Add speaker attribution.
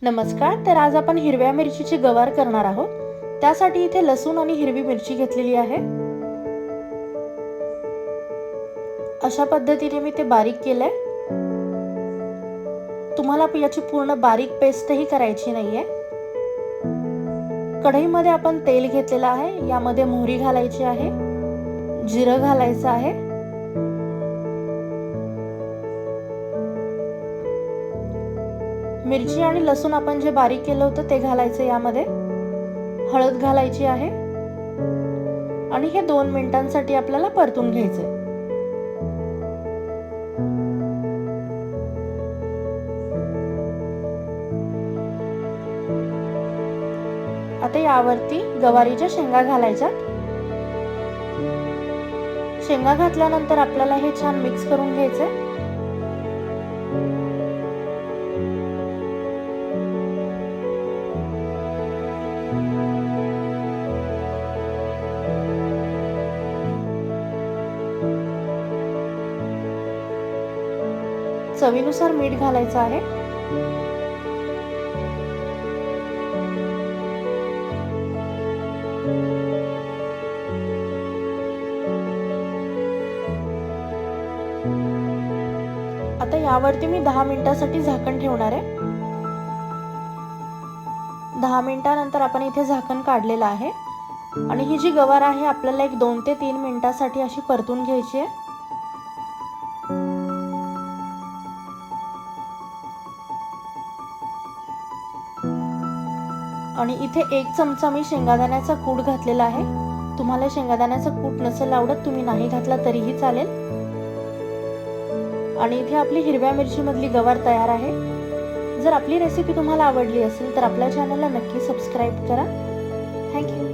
Speaker 1: नमस्कार. तर आज आपण हिरव्या मिरचीची गवार करणार आहोत. त्यासाठी इथे लसूण आणि हिरवी मिरची घेतलेली आहे. अशा पद्धतीने मी ते बारीक केलंय. तुम्हाला याची पूर्ण बारीक पेस्टही करायची नाहीये. कढईमध्ये आपण तेल घेतलेलं आहे. यामध्ये मोहरी घालायची आहे, जिरं घालायचं आहे, मिरची आणि लसूण आपण जे बारीक केलं होतं ते घालायचं यामध्ये, हळद घालायची आहे आणि हे 2 मिनिटांसाठी आपल्याला परतून घ्यायचंय. आता यावरती गवारीच्या शेंगा घालायच्या. शेंगा घातल्यानंतर आपल्याला हे छान मिक्स करून घ्यायचंय. चवीनुसार मीठ घालायचं आहे. आता यावरती मी 10 मिनिटांसाठी झाकण ठेवणार आहे. 10 मिनिटांनंतर आपण इथे झाकण काढलेलं आहे आणि ही जी गवार आहे आपल्याला 2 ते 3 मिनिटांसाठी अशी परतून घ्यायची आहे. आणि इथे 1 चमचा मी शेंगादाण्याचा कूट घातलेला आहे. तुम्हाला शेंगादाण्याचा कूट नसेल आवडत तुम्ही नाही घातला तरीही चालेल. आणि इथे आपली हिरव्या मिरची मधली गवार तयार आहे. जर आपली रेसिपी तुम्हाला आवडली असेल तर आपल्या चॅनलला नक्की सबस्क्राइब करा. Thank you.